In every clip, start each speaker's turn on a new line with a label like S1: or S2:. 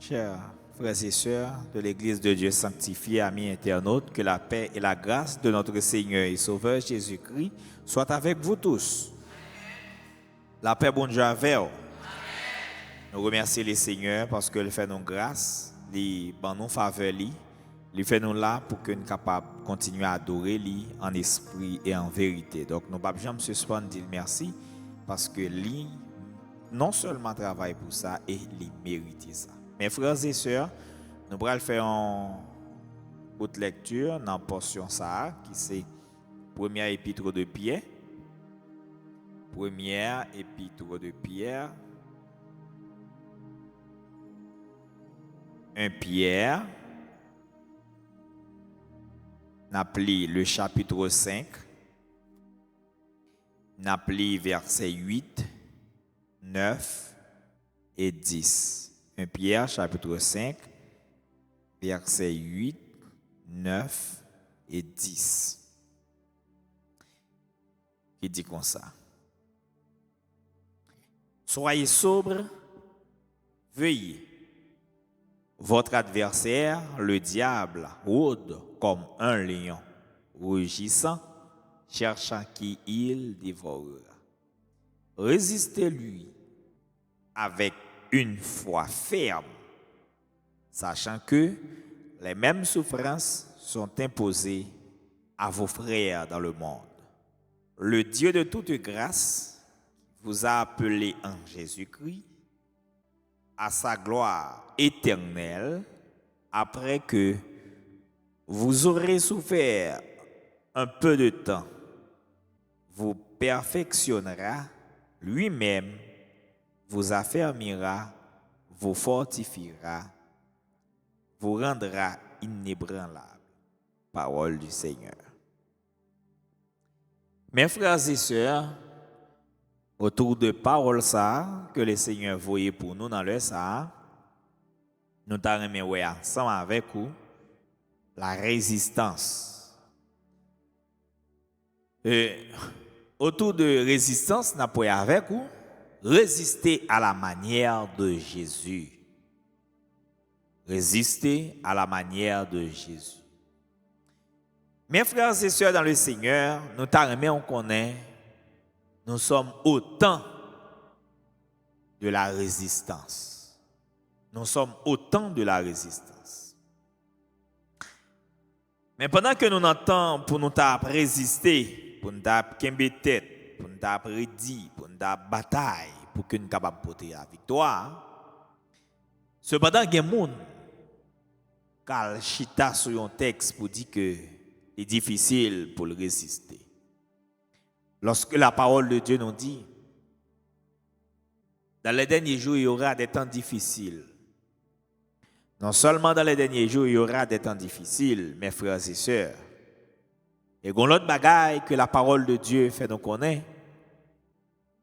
S1: Chers frères et sœurs de l'Église de Dieu sanctifiée, amis internautes, que la paix et la grâce de notre Seigneur et Sauveur Jésus-Christ soient avec vous tous. La paix, bon Dieu avec vous. Nous remercions le Seigneur parce qu'il fait nous grâce, il nous faveur, il fait nous là pour que nous soyons capables de continuer à adorer lui en esprit et en vérité. Donc nous ne pouvons jamais suspendre dire merci parce que lui non seulement travaille pour ça et il mérite ça. Mes frères et sœurs, nous allons faire une haute lecture dans la portion ça qui c'est première épître de Pierre. Première épître de Pierre. 1 Pierre. N'appelé le chapitre 5. N'appelé versets 8, 9 et 10. 1 Pierre chapitre 5, versets 8, 9 et 10. Qui dit comme ça. Soyez sobres, veillez. Votre adversaire, le diable, rôde comme un lion, rugissant, cherchant qui il dévorera. Résistez-lui avec une foi ferme, sachant que les mêmes souffrances sont imposées à vos frères dans le monde. Le Dieu de toute grâce vous a appelé en Jésus-Christ à sa gloire éternelle après que vous aurez souffert un peu de temps. Vous perfectionnera lui-même, vous affermira, vous fortifiera, vous rendra inébranlable. Parole du Seigneur. Mes frères et sœurs, autour de parole ça que le Seigneur voyait pour nous dans le ça, nous t'arrêtons ensemble avec vous la résistance. Et autour de résistance, nous pouvons avec vous résister à la manière de Jésus. Résister à la manière de Jésus. Mes frères et sœurs dans le Seigneur, nous t'arrêtons, on connaît. Nous sommes au temps de la résistance. Nous sommes au temps de la résistance. Mais pendant que nous entendons pour nous résister, pour nous kembe tête, pour nous prédire, pour nous bataille, pour que nous soyons capables de porter la victoire, cependant, il y a des gens qui chita sur un texte pour dire que c'est difficile pour le résister. Lorsque la parole de Dieu nous dit, dans les derniers jours, il y aura des temps difficiles. Non seulement dans les derniers jours, il y aura des temps difficiles, mes frères et sœurs. Et il y a l'autre bagaille que la parole de Dieu fait nous connaître.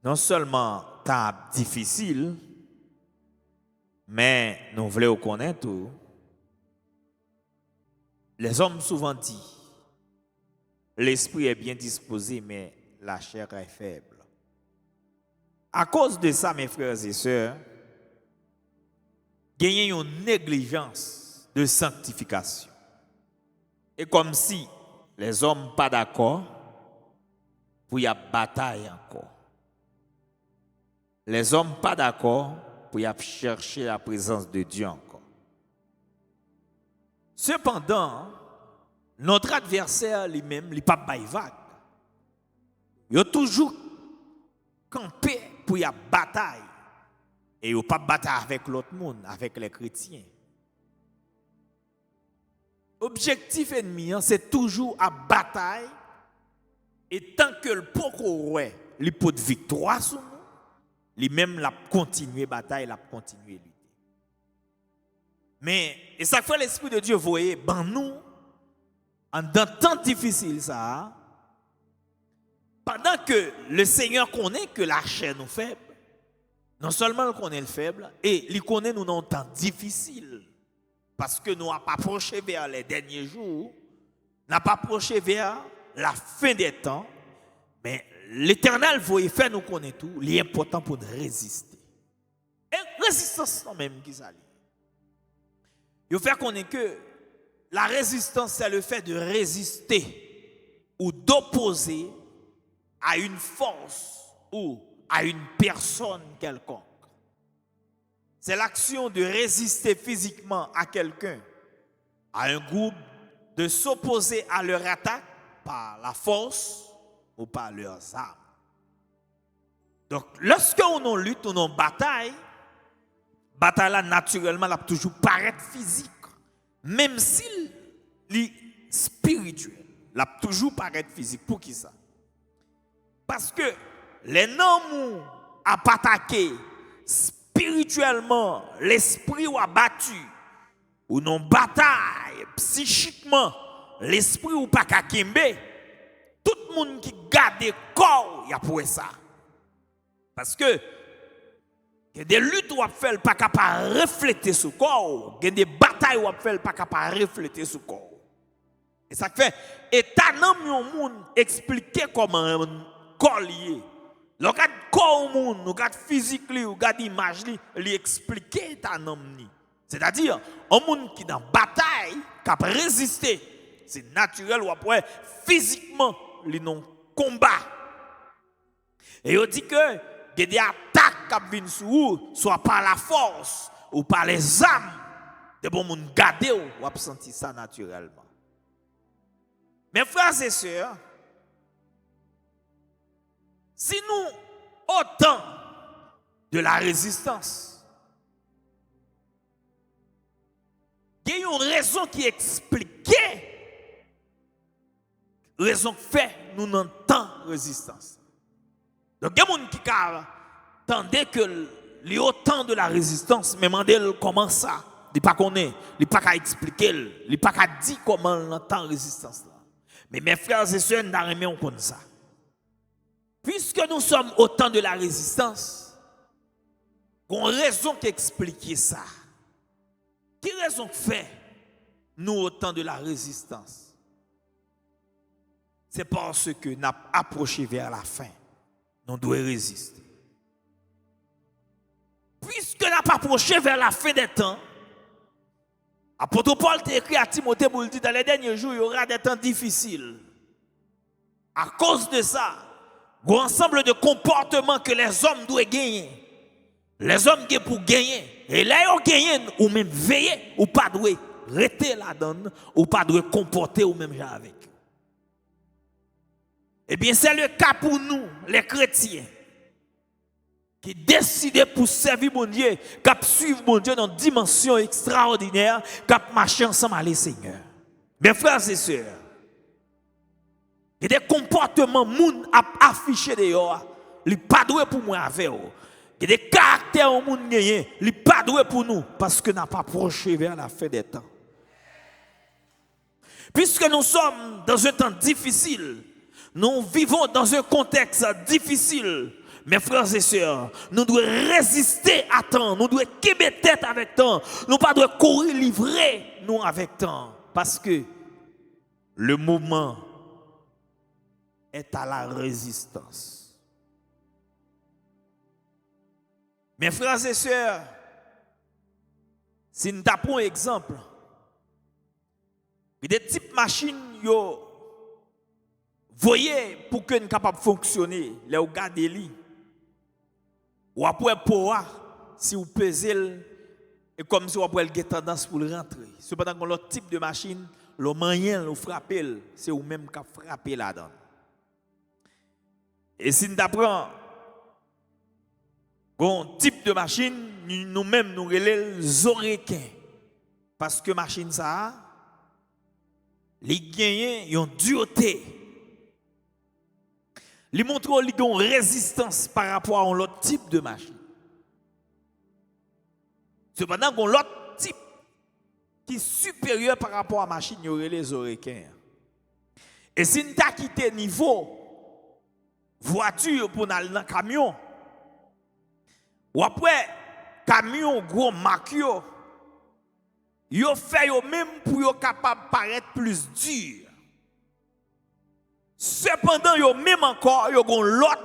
S1: Non seulement temps difficile, mais nous voulons connaître tout. Les hommes souvent disent, l'esprit est bien disposé, mais la chair est faible. À cause de ça, mes frères et sœurs, il y a une négligence de sanctification. Et comme si les hommes pas d'accord, pour y avoir bataille encore. Les hommes pas d'accord, pour y avoir chercher la présence de Dieu encore. Cependant, notre adversaire lui-même, il n'est pas vague. Il a toujours campé pour y avoir bataille. Et il n'a pas bataille avec l'autre monde, avec les chrétiens. L'objectif ennemi, c'est toujours à bataille. Et tant que le pokoué, il peut de victoire sur nous, lui-même l'a continué bataille, l'a continué lutter. Mais, et ça fait l'Esprit de Dieu, vous voyez, ben nous, en dans temps difficile ça, pendant que le Seigneur connaît que la chair nous faible, non seulement il connaît le faible, et il connaît nous dans un temps difficile. Parce que nous n'avons pas approché vers les derniers jours, n'a pas approché vers la fin des temps, mais l'Éternel veut faire nous connaître tout, il est important pour nous résister. Et résistance même qui s'allie. Il fait connaître que la résistance, c'est le fait de résister ou d'opposer à une force ou à une personne quelconque. C'est l'action de résister physiquement à quelqu'un, à un groupe, de s'opposer à leur attaque par la force ou par leurs armes. Donc, lorsque on lutte, on bataille là, naturellement, elle a toujours paraître physique. Même s'il est spirituel, elle a toujours paraître physique. Pour qui ça? Parce que les noms a attaqué spirituellement, l'esprit ou a battu, ou non bataille psychiquement, l'esprit ou pas kakembe, tout le monde qui garde le corps, il y a pour ça. Parce que il y a des luttes où on fait pas capable de refléter sur le corps, il y a des batailles où on fait pas capable de refléter sur le corps. Et ça fait état nan moun expliquer comment un corps lié. Le gars corps moun, le gars physique li, le gars image li expliquer état nan ni. C'est-à-dire un monde qui dans bataille, qui a résisté, c'est naturel ou après physiquement li non combat. Et on dit que il y a des attaques qui viennent sur vous, soit par la force ou par les âmes. De bon monde garder ou absentir ça naturellement. Mes frères et sœurs, si nous autant de la résistance, il y a une raison qui expliquait, raison qui fait nous n'entendons résistance. Donc, il y a des gens qui attendent que les autant de la résistance, mais demandent comment ça. Il n'est pas connaît, il n'est pas qu'à expliquer, il n'est pas qu'à dire comment on entend la résistance. Mais mes frères et sœurs, nous on connaît ça. Puisque nous sommes autant de la résistance, il y a une raison qui explique ça. Quelle raison fait nous autant de la résistance? C'est parce que nous avons approché vers la fin. Nous devons résister. Puisque nous avons approché vers la fin des temps, apôtre Paul t'a écrit à Timothée pour le dire dans les derniers jours, il y aura des temps difficiles. À cause de ça, il y a un ensemble de comportements que les hommes doivent gagner. Les hommes doivent pour gagner. Et là, ils ont gagné, ou même veiller, ou pas doivent rester là-dedans, ou pas doivent comporter, ou même avec. Eh bien, c'est le cas pour nous, les chrétiens, qui décident pour servir mon Dieu, qui suivent mon Dieu dans une dimension extraordinaire, qui marcher ensemble avec le Seigneur. Mes frères et sœurs, il y a des comportements moun affichés dehors, ils ne sont pas doués pour moi avec eux. Il y a des caractères au monde gagné, ils ne sont pas doués pour nous, parce que nous n'avons pas approché vers la fin des temps. Puisque nous sommes dans un temps difficile, nous vivons dans un contexte difficile. Mes frères et sœurs, nous devons résister à temps, nous devons quitter tête avec temps, nous ne devons pas courir livrer nous avec temps. Parce que le moment est à la résistance. Mes frères et sœurs, si nous tapons un exemple, il y a des types de machines, voyez, pour que nous soyons capables de fonctionner, les regardez les ou après si vous pesez et comme si vous avez tendance pour le rentrer. Cependant que l'autre type de machine, le moyen de frapper, c'est vous même qui frappez là-dedans. Et si nous apprenons un type de machine, nous-mêmes nous relèvons les oreillers. Parce que machine ça, les gagnants, ils ont dureté. Ils montrent qu'ils ont une résistance par rapport à l'autre type de machine. Cependant, qu'on l'autre type qui est supérieur par rapport à la machine, il y aurait les oreilles. Et si nous avons quitté niveau voiture pour aller dans le camion, ou après, camion, gros marque, ils fait même pour être capable de paraître plus dur. Cependant, il y a même encore l'autre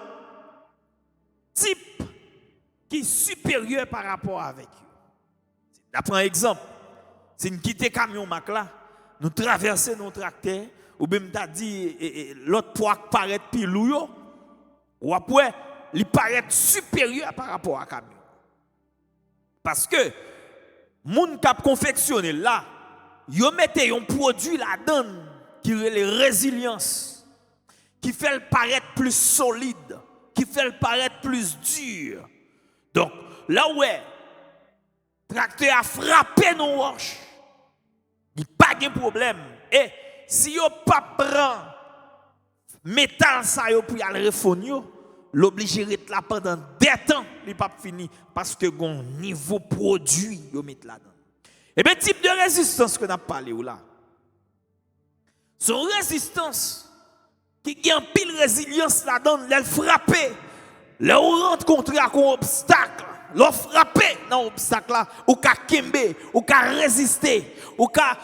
S1: type qui est supérieur par rapport avec eux. D'après un exemple, Si nous quittons le camion Mac là, nous traversons nos tracteurs, ou bien t'as dit l'autre poids paraît pilou, ou après, il paraît supérieur par rapport à camion. Parce que, moun qui a confectionné là, yo mette un produit là-dedans qui est la résilience, qui fait le paraître plus solide, qui fait le paraître plus dur. Donc, là où est, tracteur a frappé nos roches, il n'y a pas de problème. Et si yo pas prend métal ça yo pour aller refondre, l'obligé rete là pendant des temps, il pas fini parce que gon niveau produit yo met là-dedans. Et bien type de résistance que n'a parlé ou là. Son résistance qui a pile résilience là-dedans, elle frappe, là on rentre contre un obstacle, l'on frappe dans l'obstacle là, ou ka kembe, ou ka résister, ou ka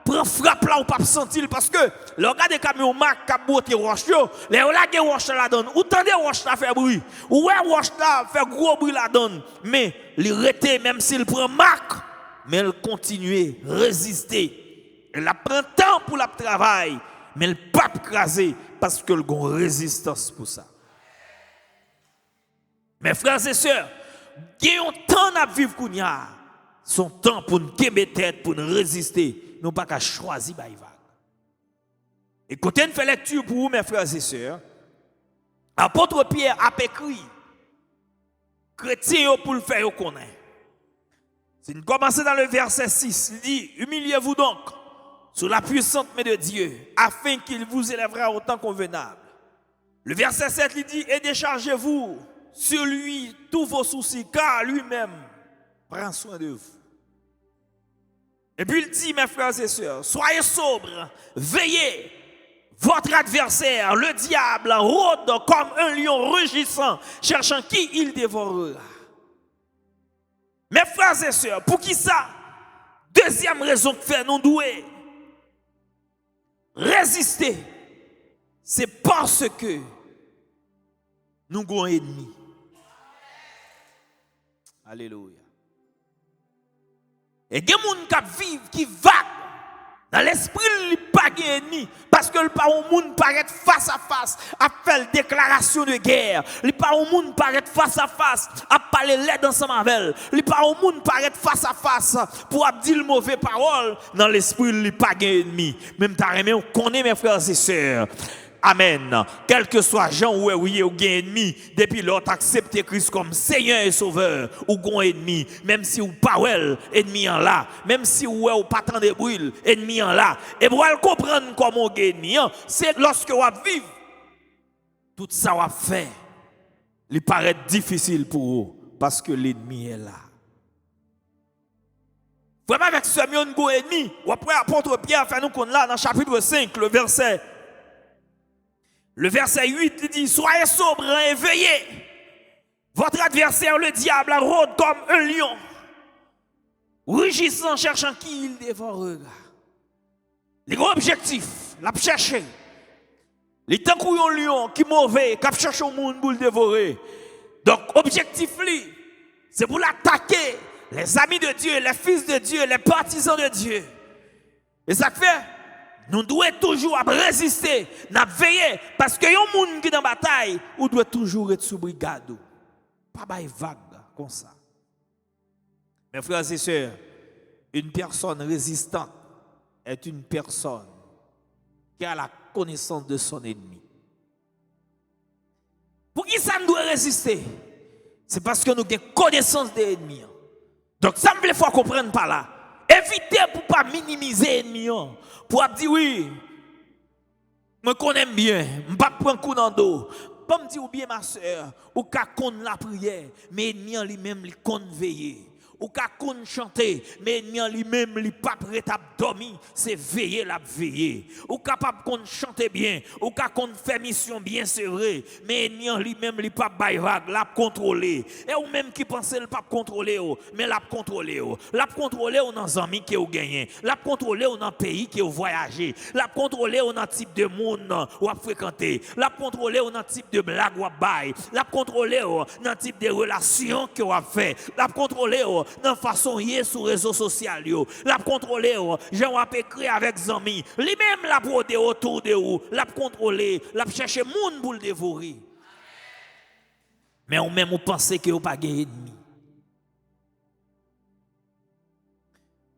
S1: prend frappe là ou pas sentir parce que le gars des camions Mac qui botte roche yo, les là que roche là donne, ou tendez roche là fait bruit, ou ouais roche là fait gros bruit là donne, mais il rete même s'il prend Mac, mais elle continue résister. Elle prend temps pour le travail, mais elle pas craser parce que le gon résistance pour ça. Mes frères et sœurs, il y a un temps à vivre kounya, son temps pour nous kembe tête pour nous résister. Nous pas qu'à choisir by vague. Et quand on fait lecture pour vous, mes frères et sœurs, apôtre Pierre a écrit, chrétien pour le faire connaître. Si nous commençons dans le verset 6, il dit, humiliez-vous donc sous la puissante main de Dieu, afin qu'il vous élèvera au temps convenable. Le verset 7, il dit, et déchargez-vous sur lui tous vos soucis, car lui-même prend soin de vous. Et puis il dit, mes frères et sœurs, soyez sobres, veillez. Votre adversaire, le diable, rôde comme un lion rugissant, cherchant qui il dévorera. Mes frères et sœurs, pour qui ça? Deuxième raison que fait nous douer résister, c'est parce que nous avons un ennemi. Alléluia. Et il y a des gens qui vivent, qui vaguent. Dans l'esprit, il n'y a pas d'ennemi. Parce que le monde paraît face à face à faire une déclaration de guerre. Le monde paraît face à face à parler l'aide ensemble avec elle. Le monde paraît face à face pour dire le mauvais parole. Dans l'esprit, il n'y a pas d'ennemi. Même si on connaît mes frères et sœurs. Amen. Quel que soit Jean ou ennemi, depuis l'autre accepté Christ comme Seigneur et Sauveur, ou gon ennemi, même si ou pas ennemi en là, même si ou pas tant de bruit, ennemi en là. Et pour comprendre comment ennemi, c'est lorsque on vivre, tout ça on fait, il paraît difficile pour vous, parce que l'ennemi est là. Vraiment avec ce gon ennemi, ou après apôtre Pierre fait nous qu'on là dans chapitre 5, le verset 8 il dit, soyez sobres et veillez. Votre adversaire, le diable, rôde comme un lion, rugissant, cherchant qui il dévorera. Les gros objectifs, la chercher. Les temps où un lion qui est mauvais, qui cherche au monde pour le dévorer. Donc, objectif, c'est pour l'attaquer. Les amis de Dieu, les fils de Dieu, les partisans de Dieu. Et ça fait, nous devons toujours résister, nous veiller, parce que y a un monde qui est dans la bataille, on doit toujours être sous brigade. Pas de vague comme ça. Mes frères et sœurs, une personne résistante est une personne qui a la connaissance de son ennemi. Pour qui ça nous doit résister? C'est parce que nous avons connaissance de l'ennemi. Donc ça me fait faut comprendre par là. Évitez pour ne pas minimiser l'ennemi. Pour dire oui, je connais bien, je ne vais pas prendre un coup dans le dos. Pas me dire ou bien ma soeur, ou qu'à connaître la prière, mais l'ennemi lui-même, il compte veiller. Ou qu'à chanter, mais l'ennemi lui-même, il n'est pas prêt à dormir, c'est veiller, la veiller. Ou capable de chanter bien, ou qu'à faire mission bien, c'est vrai, mais l'ennemi lui-même, il n'est pas baïvague, l'a contrôler. Et ou même qui pensait le pas contrôler, mais l'a contrôler. L'a contrôler dans les amis qui ont gagné, l'a contrôler dans le pays qui ont voyagé, l'a contrôler dans le type de monde ou a fréquenté, l'a contrôler dans le type de blague ou a bail, l'a contrôler dans le type de relations que a fait, l'a contrôler dans façon y sur réseaux sociaux, l'a contrôler, j'en a écrit avec amis, lui-même l'a brodé autour de vous, l'a contrôler, l'a chercher monde pour le dévorer. Mais ou même vous pensez que vous pas gagné ennemi.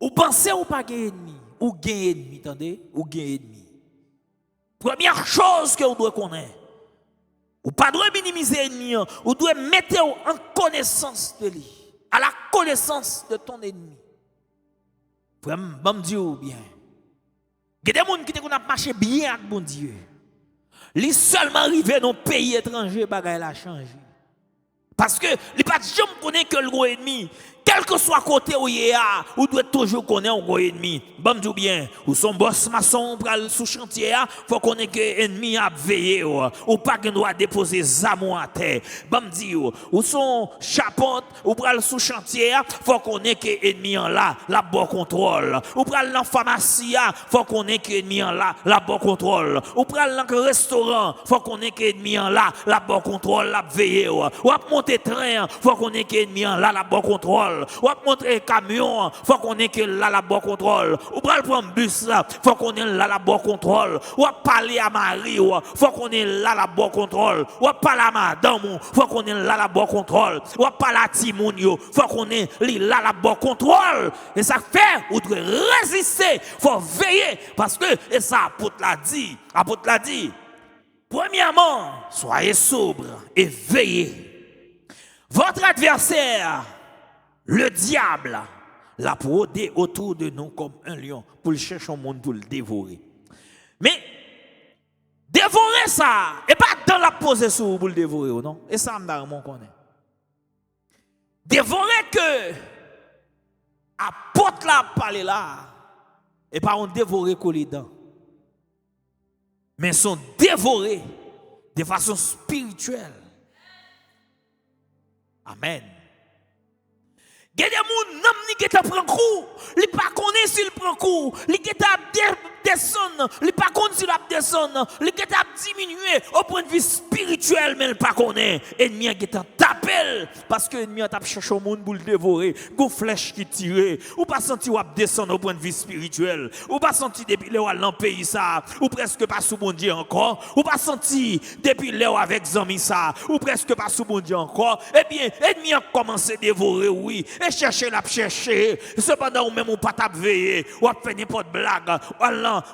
S1: Ou pensez ou pas gagné ennemi, ou gagné ennemi, attendez, ou gagné ennemi. Première chose que vous devez connaître, ou pas doit minimiser l'ennemi, ou doit mettre en connaissance de lui, à la connaissance de ton ennemi. Pour me dire bien. Il y a des gens qui ont marché bien avec bon Dieu. Ils seulement arrivés dans un pays étranger, bagaille a changé. Parce que les pas jamais connaît que le gros ennemi. Quel que soit côté où il y a, ou doit toujours connaître un gros ennemi. Bon dis bien, ou son boss maçon pral sous chantier, faut connaître que l'ennemi a veillé ou pas qu'il doit déposer zamon à terre. Bon dis ou son chapote ou pral sous chantier, faut connaître que l'ennemi en là, la bon contrôle. Ou pral dans pharmacie, faut connaître que l'ennemi en là, la bon contrôle. Ou pral dans restaurant, faut connaître que l'ennemi en là, la bon contrôle, la veillé ou monter train, faut connaître que l'ennemi en là, la bon contrôle. Ou à montrer camion, faut qu'on ait que là la bon contrôle. Ou pour prendre bus là, faut qu'on ait là la bon contrôle. Ou à parler à Marie, faut qu'on ait là la bon contrôle. Ou à parler à madame, faut qu'on ait là la bon contrôle. Ou à parler à Timoun, faut qu'on ait là la bon contrôle. Et ça fait, ou devez résister, faut veiller parce que et ça apôtre l'a dit. Premièrement, soyez sobre et veillez. Votre adversaire, le diable, l'a brodé autour de nous comme un lion pour le chercher au monde pour le dévorer. Mais dévorer ça, et pas dans la poser sur pour le dévorer, non? Et ça, on connaît. Dévorer que apôtre la parler là, et pas on dévorer coller dedans. Mais sont dévorés de façon spirituelle. Amen. Il y a des gens qui prennent coup, ils ne pas connaissent s'ils prennent coup, ils descendent, ils ne pas connaissent s'ils descendent, ils diminuer au point de vue spirituel, mais ils ne pas connaissent. L'ennemi qui t'appelle parce que l'ennemi a cherché au monde pour le dévorer, une flèche qui tire, ou pas senti ou descendre au point de vue spirituel, ou pas senti depuis là dans le pays ça, ou presque pas sous bon Dieu encore, ou pas senti depuis là avec zami ça, ou presque pas sous bon Dieu encore. Eh bien, l'ennemi a commencé à dévorer, oui. Et chercher la chercher. Cependant, ou même ou pas t'a veiller, ou a fait n'importe blague,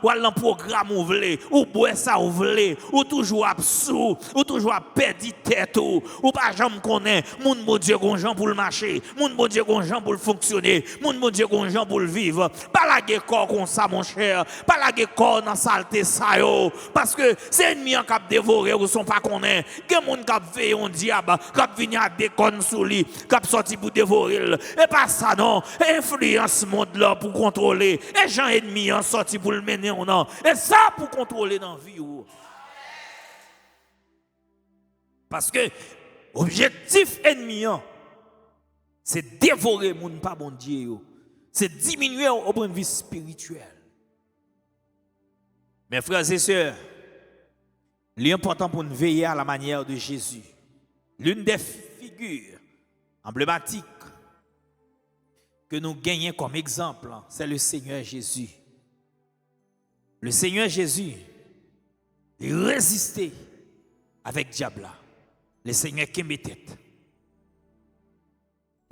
S1: ou allant programme ou vle, ou boire ça ou vle, ou toujours absous, ou toujours à perdre tête ou pas jamais connaît, moun bon Dieu gonjan pour le marcher, moun bon Dieu gonjan pour le fonctionner, moun bon Dieu gonjan pour le vivre. Pas la guerre corps comme ça mon cher, pas la guerre corps dans saleté ça yo, parce que c'est ennemi en cap dévorer ou sont pas connaît, que moun cap veiller on diable, cap venir à déconne sous lui, cap sorti pour dévorer. Et pas ça non, influence monde là pour contrôler. Et gens ennemis en sorti pour le mener ou non. Et ça pour contrôler dans la vie. Parce que objectif ennemi, c'est dévorer moun pas bon Dieu. C'est diminuer au point de vue spirituel. Mes frères et sœurs, l'important pour nous veiller à la manière de Jésus. L'une des figures emblématiques que nous gagnons comme exemple, c'est le Seigneur Jésus. Le Seigneur Jésus, il résistait avec le diable. Le Seigneur qui met tête.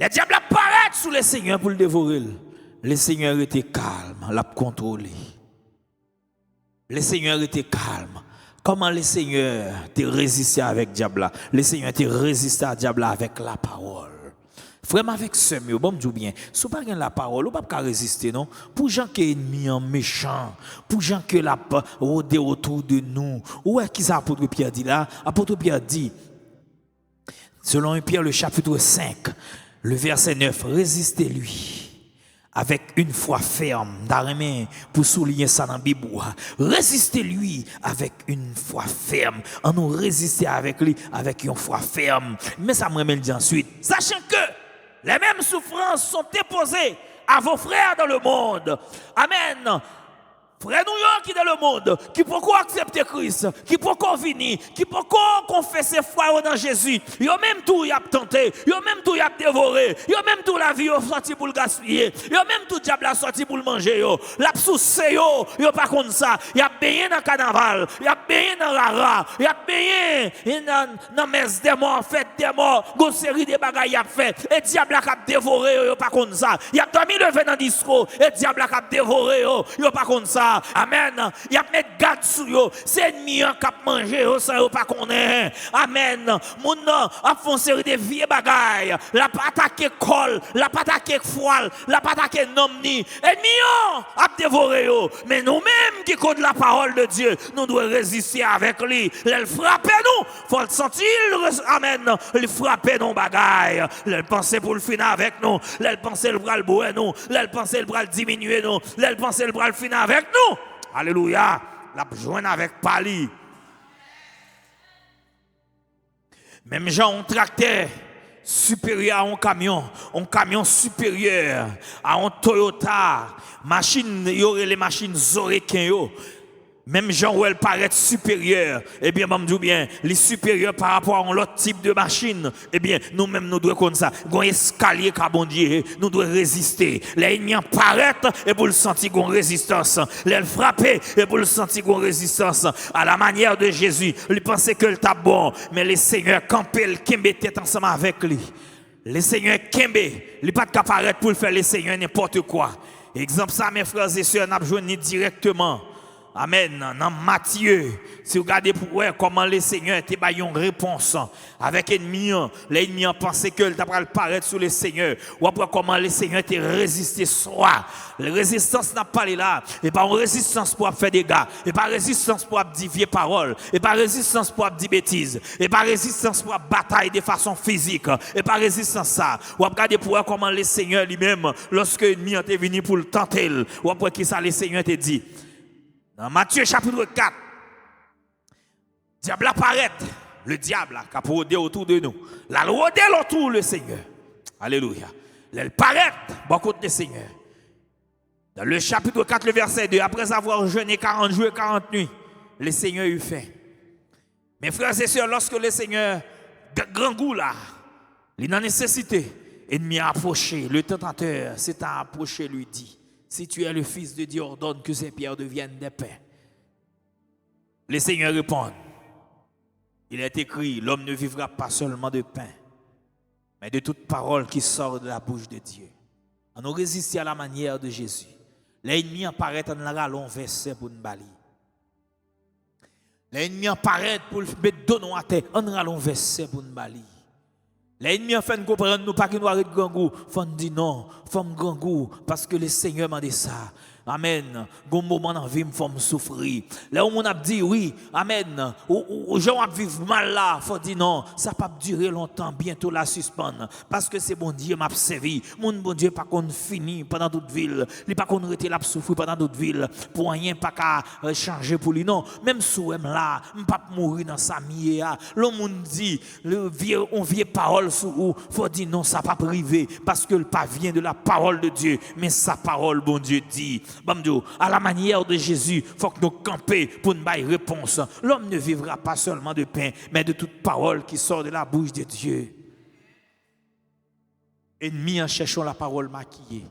S1: Le diable apparaît sous le Seigneur pour le dévorer. Le Seigneur était calme, l'a contrôlé. Le Seigneur était calme. Comment le Seigneur te résisté avec le diable? Le Seigneur te résisté à diable avec la parole. Vraiment avec ce mieux, bon me bien, si vous pas la parole, vous ne pouvez pas résister, non? Pour gens qui sont ennemis en méchant, pour gens qui la rôdé autour de nous, où est-ce qu'ils apôtre Pierre dit là? Apôtre Pierre dit, selon 1 Pierre le chapitre 5, le verset 9, résistez-lui avec une foi ferme, d'armée pour souligner ça dans la Bible. Résistez-lui avec une foi ferme. On nous résister avec lui avec une foi ferme. Mais ça me remet le dit ensuite, sachant que les mêmes souffrances sont déposées à vos frères dans le monde. Amen. Frère nous qui dans le monde, qui peut accepter Christ, qui peut venir, qui peut confesser foi dans Jésus. Yo même tout y a tenté, yo même tout y a dévoré, yo même tout la vie yo sorti pour le gaspiller, yo même tout diable a sorti pour le manger yo. La souce yo pas comme ça, y a baigné dans carnaval, y a baigné dans rara, y a baigné dans messe des morts, fête des morts, une série de bagages y a fait et diable a dévoré yo pas comme ça. Y a dormi levé dans disco et diable a dévoré yo pas comme ça. Amen. Il y a mettre garde sur eux. C'est ennemi qui a mangé ça yo pas connaît. Amen. Mon a font série de vieux bagailles. La pas attaquer col, la pas attaquer foile, la pas attaquer nomni. Ennemi a dévoré yo. Mais nous-mêmes qui connaissons la parole de Dieu, nous devons résister avec lui. Il frappe nous. Faut le sentir. Amen. Il frappe nos bagailles. Il pense pour le finir avec nous. Il pense le bras le boire nous. Il pense le bras diminuer nous. Il pense le bras le finir avec nous. Alléluia. La joindre avec Pali. Même gens ont tracteur supérieur à un camion supérieur à un Toyota, machine, y aurait les machines Zorekin yo. Même gens où elles paraissent supérieures, eh bien, je dis bien, les supérieurs par rapport à l'autre type de machine, eh bien, nous-mêmes, nous devons comme ça, un escalier carbondier, nous devons résister. Les ennemis apparaissent et pour le sentir une résistance. Les frapper et pour le sentir une résistance. À la manière de Jésus, il pensait que le tape bon, mais le Seigneur campait, le Kembe était ensemble avec lui. Le Seigneur Kembe, il n'est pas capable pour faire le Seigneur n'importe quoi. Exemple ça, mes frères et sœurs, nous avons directement. Amen. Dans Matthieu, si vous regardez pour voir comment le Seigneur était une réponse avec l'ennemi, l'ennemi pensait que le tapera paraître sur le Seigneur. Ou après comment le Seigneur était résisté soit. La résistance n'a pas là. Et pas une résistance pour faire des dégâts. Et pas résistance pour dire vieilles paroles. Et pas résistance pour dire bêtises. Et pas résistance pour bataille de façon physique. Et pas résistance ça. Ou après regarder pour voir comment le Seigneur lui-même, lorsque l'ennemi était venu pour le tenter, ou après qui ça le Seigneur te dit. Dans Matthieu chapitre 4, diable apparaît, le diable qui a rôdé autour de nous. La rôdé autour le Seigneur. Alléluia. Elle paraît beaucoup de Seigneur. Dans le chapitre 4, le verset 2, après avoir jeûné 40 jours et 40 nuits, le Seigneur eut faim. Mes frères et sœurs, lorsque le Seigneur, grand goût là, il a nécessité, ennemi a approché, le tentateur s'est approché, lui dit. Si tu es le Fils de Dieu, ordonne que ces pierres deviennent des pains. Le Seigneur répond, il est écrit, l'homme ne vivra pas seulement de pain, mais de toute parole qui sort de la bouche de Dieu. On nous résiste à la manière de Jésus. L'ennemi apparaît en la long verset pour nous balayer. L'ennemi apparaît pour mettre dos à terre en la long verset pour nous balayer. L'ennemi a fait nous comprendre nous pas que nous arrêtons grand goût. Faut dire non, faut grand goût parce que le Seigneur m'a dit ça. Amen. Gon moment dans vie me faut souffrir. Là où on a dit oui, amen. Ou gens a vivre mal là, faut dire non, ça pas durer longtemps, bientôt la suspendre parce que c'est bon Dieu m'a servi. Mon bon Dieu pas qu'on fini pendant toute ville, il pas qu'on rester là souffrir pendant toute ville pour rien pas qu'à changer pour lui non. Même sous là, pas mourir dans sa miea. L'homme dit le vieux on vieille parole sous ou faut dire non, ça pas privé parce que le pas vient de la parole de Dieu, mais sa parole bon Dieu dit. À la manière de Jésus, il faut que nous campions pour nous donner réponse. L'homme ne vivra pas seulement de pain, mais de toute parole qui sort de la bouche de Dieu. Ennemi en cherchant la parole maquillée.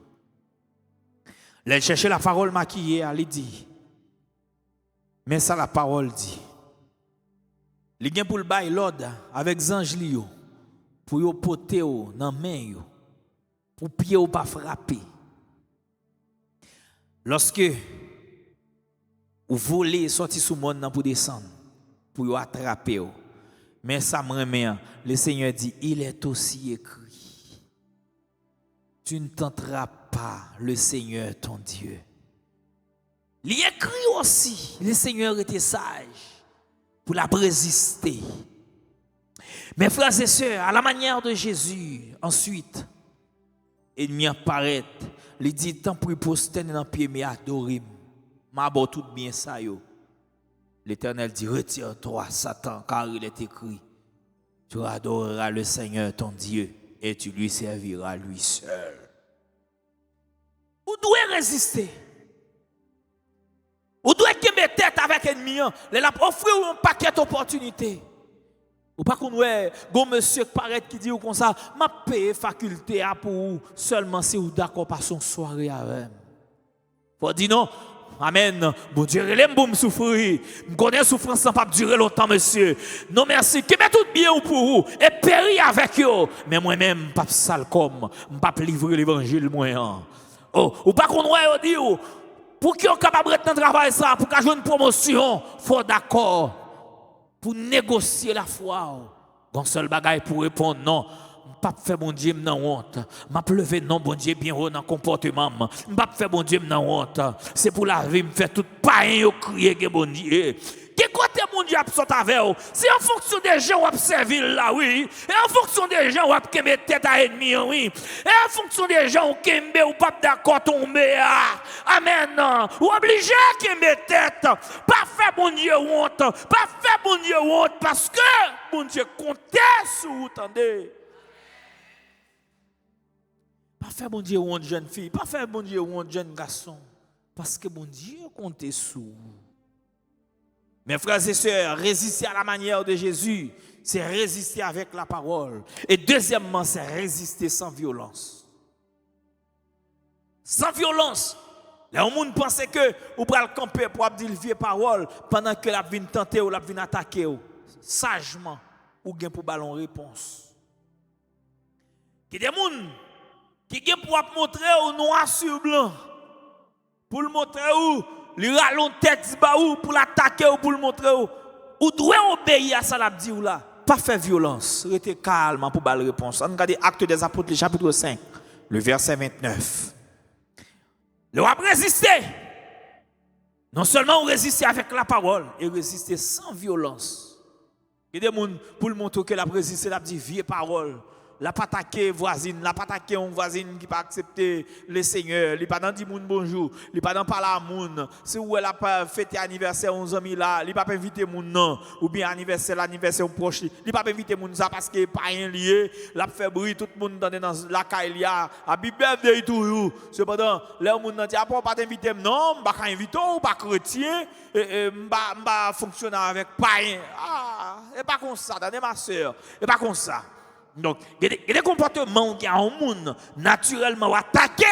S1: Elle cherchait la parole maquillée, elle dit. Mais ça, la parole dit. Il vient pour le bail l'ordre avec Zange Lio, pour y porter dans la main, pour pied ou pas frapper. Lorsque vous volez sortir sous le monde pour descendre, pour vous attraper, mais ça me remet, le Seigneur dit, il est aussi écrit, tu ne tenteras pas le Seigneur ton Dieu. Il est écrit aussi, le Seigneur était sage pour la résister. Mes frères et sœurs, à la manière de Jésus, ensuite, ennemi apparaît. Il dit, tant pour poster dans le pied, mais adorer. Ma bon tout bien ça yo. L'Éternel dit, retire-toi, Satan, car il est écrit, tu adoreras le Seigneur ton Dieu et tu lui serviras lui seul. Vous devez résister. Ou doit mettre tête avec ennemi, les offrir un paquet d'opportunités. Ou pas qu'on ouais, bon monsieur qui paraît qui dit ou comme ça, m'a payé faculté à pour seulement si vous d'accord par son soirée avec. Faut dire non. Amen. Bon Dieu, l'aime pour me souffrir. Je connais souffrance sans pas durer longtemps, monsieur. Non, merci. Que met tout bien pour vous. Et périr avec eux. Mais moi-même, pas sale comme. Je ne pas livrer l'évangile, moi. Oh, ou pas qu'on ouais, dit, pour qu'ils soient capables de travailler ça, pour qu'ils aient une promotion, il faut d'accord. Pour négocier la foi. Bon seul bagaille pour répondre non. Pas faire bon Dieu dans honte. M'a levé non bon Dieu bien haut dans comportement. Pas faire bon Dieu dans honte. C'est pour la vie me faire tout païen yo crier que bon Dieu. Quel côté mon Dieu absent avec vous? C'est en fonction des gens où observer là oui. Et en fonction des gens où kembe tête à ennemi oui. Et en fonction des gens où kembe ou pas d'accord tomber. Amen. Ou obligé kembe tête. Pas faire bon Dieu honte. Pas faire bon Dieu honte parce que bon Dieu comptait sur vous attendez. Pas faire bon Dieu honte jeune fille, pas faire bon Dieu honte jeune garçon, parce que bon Dieu compte sur vous. Mes frères et sœurs, résister à la manière de Jésus, c'est résister avec la parole. Et deuxièmement, c'est résister sans violence. Sans violence. Les gens pensent que vous pouvez le camper pour dire vieux parole pendant que la vient tenter ou la vient attaquer. Sagement, ou bien pour ballon réponse. Il y a des gens qui est pour montrer au noir sur blanc. Pour le montrer où, le rallon tête ou pour l'attaquer ou pour le montrer où. Ou doit obéir à ça l'a dit ou là. Pas faire violence, rester calme pour la réponse. On regarde Actes des Apôtres, le chapitre 5, le verset 29. Le roi résister. Non seulement on résiste avec la parole, et résister sans violence. Il y a des gens pour le montrer que la résisté, la dit vieille parole. La pas attaquer voisine, la pas attaquer une voisine qui pas accepter le Seigneur, il pas dans dire moun bonjour, il pas dans parler à moun. Si ou elle a pas fêté anniversaire 11 amis là, il pas inviter moun non ou bien anniversaire proche, il pas inviter moun ça parce que pas rien lié, l'a fait bruit tout le monde dans la caille a Bible de tout. Cependant, les moun nan dit pas t'inviter non, pas inviter ou pas chrétien et m'ba fonctionner avec païen. Et pas comme ça, dans ma sœur, et pas comme ça. Donc, il y a des comportements qui ont un monde naturellement attaqué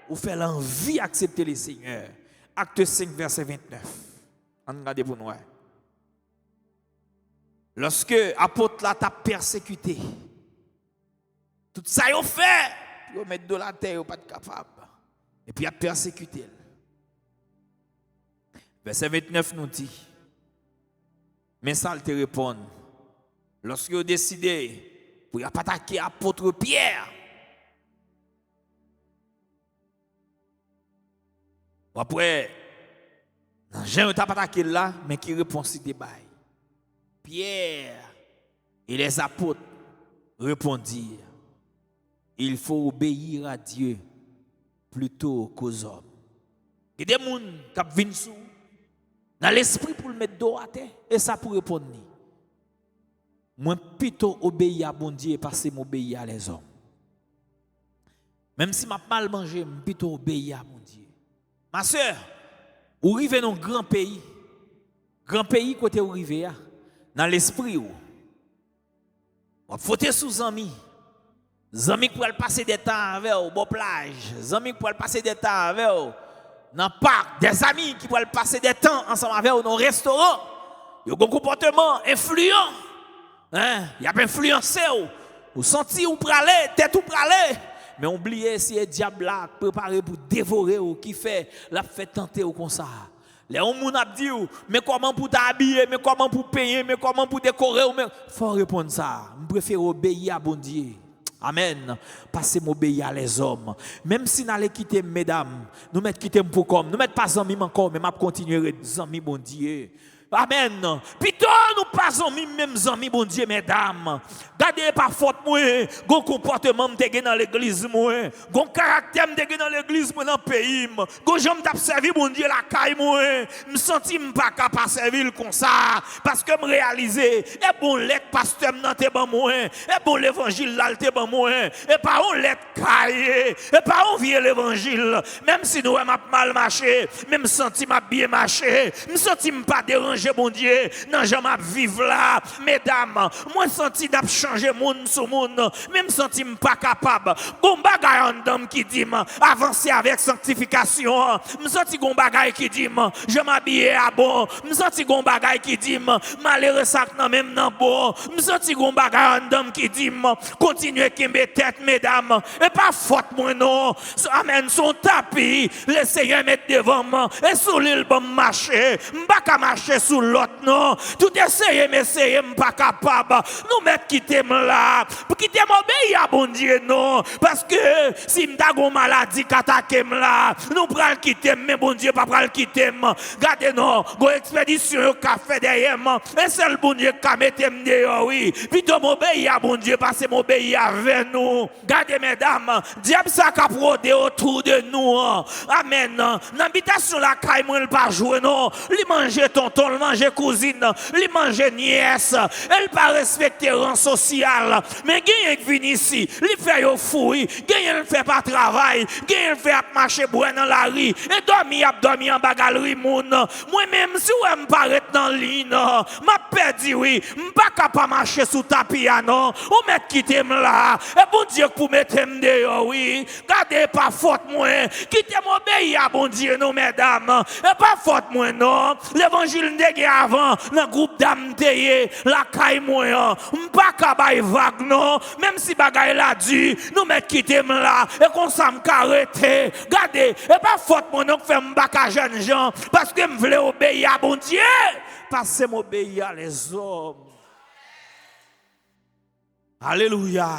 S1: ou fait l'envie d'accepter les seigneurs. Acte 5, verset 29. On regarde pour nous. Lorsque l'apôtre t'a persécuté, tout ça il a fait, il mettre de la terre, il pas capable. Et puis il a persécuté. Verset 29 nous dit, mais ça il te répond, lorsque vous décidez pour ne pas attaquer l'apôtre Pierre. Après, Jean n'a pas attaqué là, mais qui répond si débat. Pierre et les apôtres répondirent, il faut obéir à Dieu plutôt qu'aux hommes. Il y a des gens qui viennent sous dans l'esprit pour le mettre dos à terre, et ça pour répondre. Moi, plutôt obéir à bon Dieu parce que m'obéir à les hommes. Même si m'a mal mangé, je plutôt obéir à mon Dieu. Ma soeur, vous arrivez dans un grand pays côté où arrivez, dans l'esprit où. Vous faites sous amis. Amis qui peuvent passer des temps avec vous, bon plage. Amis qui peuvent passer des temps avec vous, dans le parc. Des amis qui peuvent passer des temps ensemble avec vous dans le restaurant. Ils ont un comportement influent. Il y a influencé ou senti ou praler, tête ou praler. Mais oubliez si le diable là préparé pour dévorer ou qui fait la fait tenter ou comme ça. Les gens a dit mais comment pour t'habiller, mais comment pour payer, mais comment pour décorer ou faut répondre ça. Je préfère obéir à bon Dieu. Amen. Passez m'obéir à les hommes. Même si nous allons quitter mesdames, nous mettons quitter pour comme, nous mettons pas amis encore, mais m'a continuer amis bon Dieu. Amen. Plutôt nous passons même amis, bon Dieu, mesdames. Gardez pas faute moi, gon comportement m'te dans l'église moi, gon caractère m'te dans l'église moi dans pays, gon j'aime t'a servi bon Dieu la caille moi, me senti pas capable servir comme ça parce que me réaliser et bon lettre pasteur dans te ban moi, et bon l'évangile là te ban moi, et pas on lettre caille, et pas on vieux l'évangile, même si nous m'a mal marché, même senti m'a bien marché, me senti pas déranger bon Dieu, non j'aime vivre là, mesdames, moi senti d'ap changer monde sur monde, même senti pas capable. Gon bagay en dame qui dit avancer avec sanctification. Me senti gon bagay qui dit je m'habille à bon. Me senti gon bagay qui dit malheureux sac nan même nan bon. Me senti gon bagay en dame qui dit continuez kembe tête mesdames et pas faute moi non. Amen son tapis, le Seigneur met devant moi et sous l'île bon marcher. M'pa ka marcher sous l'autre non. Tout essayer mais essayer m'pa capable. Nous mettre quitter là pour quitter m'obéir à bon Dieu non parce que si m'ta gon maladie qu'attaquer là nous pral quitter mais bon Dieu pas pral quitter regardez non go expédition qu'a fait derrière et c'est le bon Dieu qui mettre dehors oui plutôt m'obéir à bon Dieu parce que m'obéir avec nous regardez mesdames diable ça qu'a brodé autour de nous amen l'habitation la caille moi pas jouer non li manger tonton li manger cousine li manger nièce elle pas respecter rang social mais gagne qui vient ici li fait yo fouille gagne le fait pas travail gagne le fait marcher boire dans la rue et dormir en bagalerie moun moi même si ou me paraît dans ligne m'a perdu oui m'pas capable marcher sous tapis non ou mettre quitter là et bon Dieu pour mettre me dehors oui gardez pas faute moi quitter m'obéir à bon Dieu non mesdames et pas faute moi non l'évangile ndé avant dans groupe d'âme la caille moi m'pas capable vague non même si bagay la dit nous mettre quitter là et qu'on s'am arrêter regardez et pas faute mon non faire m'baka jeune gens parce que me voulais obéir à bon Dieu parce que m'obéir à les hommes. Alléluia.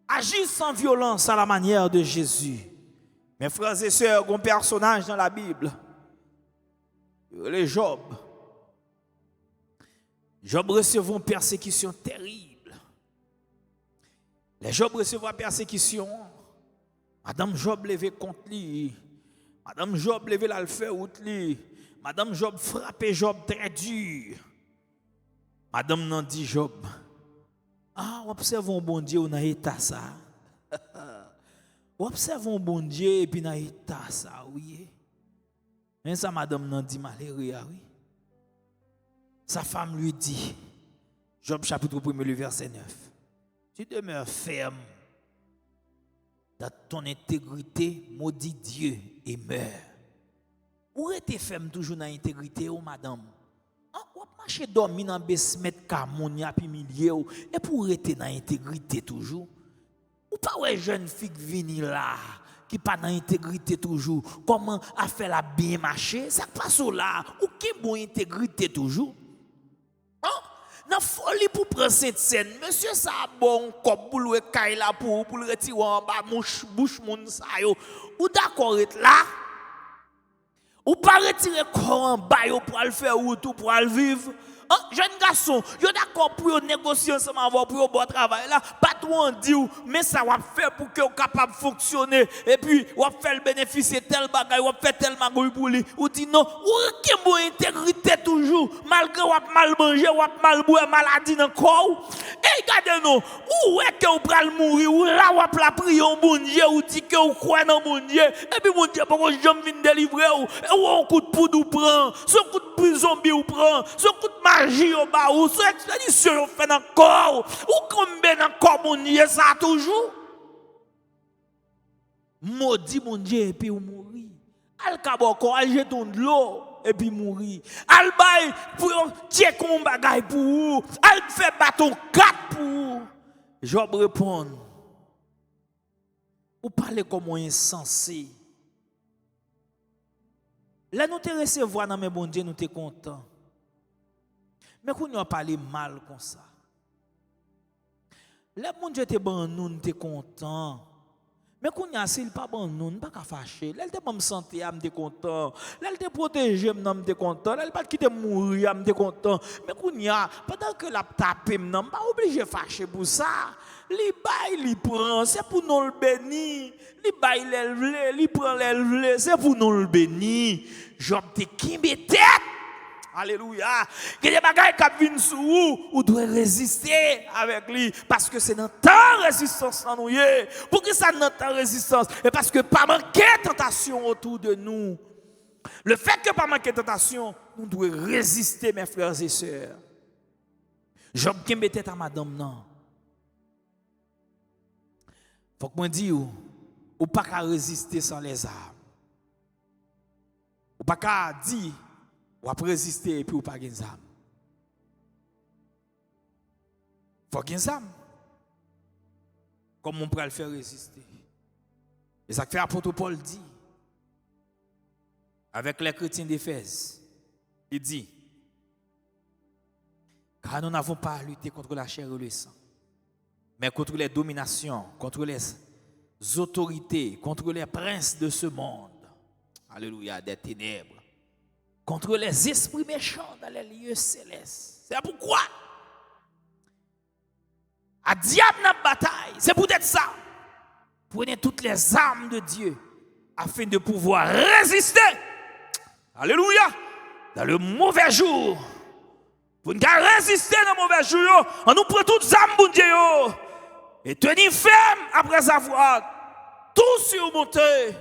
S1: Agis sans violence à la manière de Jésus. Mes frères et sœurs, il y a un personnage dans la Bible, le Job. Job recevait une persécution terrible. Les Job recevait une persécution. Madame Job levait contre lui. Madame Job levait l'alpha out lui. Madame Job frappait Job très dur. Madame n'a dit Job. Ah, observons bon Dieu dans l'état ça. Observons bon Dieu et puis dans l'état ça, oui. Mais ça, madame n'a dit malheureux, oui. Sa femme lui dit, Job chapitre 1, le verset 9. Tu demeures ferme dans ton intégrité, maudit Dieu et meurs. Où était ferme toujours dans l'intégrité, oh madame? Ou marcher dormir dans basement Camonia puis milieu et pour rester dans l'intégrité toujours. Ou pas ouais jeune fille qui vient là qui pas dans l'intégrité toujours. Comment a fait la bien marcher? Ça passe là. Ou qui bon intégrité toujours? Dans folie pour prendre cette scène, monsieur ça bon comme pour le caille là pour le retirer en bas bouche moun sa yo. Ou d'accord être là? Ou pas retirer corps en bas pour le faire retour pour le vivre? Jeune garçon, yo d'accord pour négocier ensemble pour bon travail là, pas trop dit mais ça va faire pour que capable fonctionner et puis on faire le bénéficier tel bagage, on faire tel magouille pour lui. Ou dit non, ou qui bon intégrité toujours malgré on mal manger, on mal boire, maladie dans corps. Et regardez nous, où est que vous pral mourir ou là on la prier au bon Dieu ou dit que vous croyez dans bon Dieu et puis bon Dieu pourquoi jamais vinn délivrer ou un coup de poudre ou prend, son coup de zombie ou prend, son coup de magie au bas ou son expédition au fait dans corps ou combien dans corps mon Dieu ça toujours maudit mon Dieu et puis ou mourir al kaboko al jeton de l'eau et puis mourir al bay pour tirer comme bagay pour al fait bâton 4 pour Job répond ou parler comme insensé là nous te recevoir dans mes bon Dieu nous te content. Mais quand on parle mal comme ça, les gens te bon nous te content. Mais quand il a s'il pas bon nous, pas qu'à fâcher. Là il te bonne santé, je suis content. Là il te protégé, je suis content. Là il pas quitter mourir, je suis content. Mais quand il a pendant que la tape, je suis pas obligé de fâcher pour ça. Li bail, li prend, c'est pour nous le bénir. Li bail l'élève, li prend l'élève, c'est pour nous le bénir. Job te qui met tête. Alléluia. Que des bagages qui viennent sur vous, vous devez résister avec lui. Parce que c'est notre temps résistance dans nous. Pour que ça notre temps résistance? Et parce que pas manquer tentation autour de nous. Le fait que pas manquer tentation, nous devons résister, mes frères et sœurs. Job qui met tête à madame, non. Faut que moi dise, ou pas qu'à résister sans les armes. Ou pas qu'à dire, ou à résister et puis ou pas gagner armes. Faut gagner armes. Comme on peut le faire résister. Et ça que fait l'apôtre Paul dit, avec les chrétiens d'Éphèse, il dit, car nous n'avons pas à lutter contre la chair et le sang, mais contre les dominations, contre les autorités, contre les princes de ce monde. Alléluia, des ténèbres. Contre les esprits méchants dans les lieux célestes. C'est pourquoi, à diable dans la bataille, c'est peut-être ça. Prenez toutes les armes de Dieu afin de pouvoir résister. Alléluia, dans le mauvais jour. Pour nous résister dans le mauvais jour, on nous prend toutes les armes pour Dieu. Et tenir ferme après avoir tout surmonté.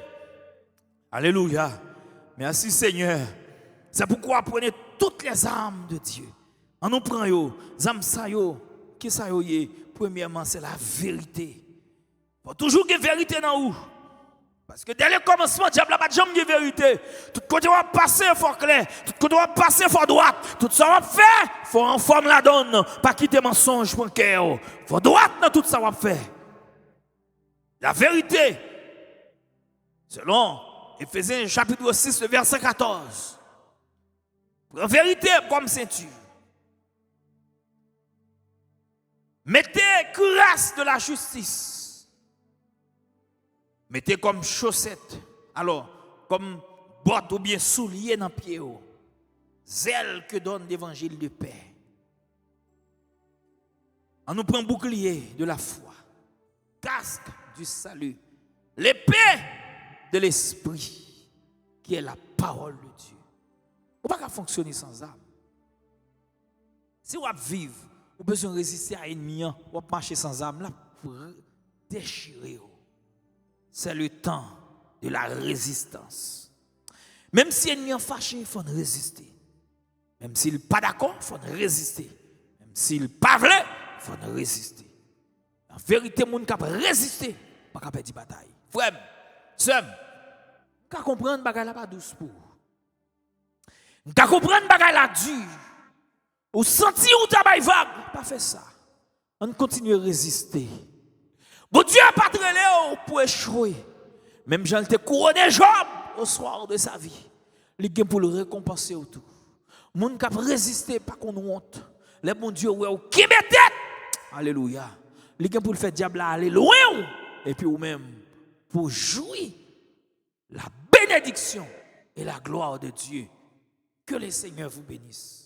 S1: Alléluia. Merci Seigneur. C'est pourquoi prenez toutes les armes de Dieu. On nous prend yo, armes ça yo, qui ça yo yé? Premièrement, c'est la vérité. Il faut toujours qu'il y ait vérité dans vous. Parce que dès le commencement, le diable n'a pas de jambe de vérité. Tout côté va passer, il faut clair. Tout côté va passer, il faut droite. Tout ça va faire, il faut en forme la donne. Pas quitter mensonge pour le cœur. Il faut droite dans tout ça va faire. La vérité, selon Éphésiens chapitre 6, le verset 14. La vérité comme ceinture. Mettez cuirasse de la justice. Mettez comme chaussettes. Alors, comme bottes ou bien souliers dans le pied. Zèle que donne l'évangile de paix. On nous prend bouclier de la foi. Casque du salut. L'épée de l'esprit, qui est la parole de Dieu. On ne peut pas fonctionner sans âme. Si on vivre, on a besoin de résister à l'ennemi, on va marcher sans âme, là, pour déchirer. C'est le temps de la résistance. Même si l'ennemi est fâché, il faut résister. Même s'il n'est pas d'accord, il faut résister. Même s'il n'est pas vrai, il faut résister. En vérité, les gens qui ont résisté, pas qu'à perdre la bataille. Frère, sœur, vous comprendre que la pas douce pour. Vous comprendre que la dure. Ou sentir ou travail vague, pas fait ça. On continue à résister. Bon Dieu n'a pas traîné pour échouer. Même Jean était couronné Job au soir de sa vie. Il est pour le récompenser autour. Les gens qui ont résisté, pas qu'on honte. Les bon Dieu, qui met tête. Alléluia. Il est pour le faire diable aller loin. Et puis ou même pour jouir la bénédiction et la gloire de Dieu. Que le Seigneur vous bénisse.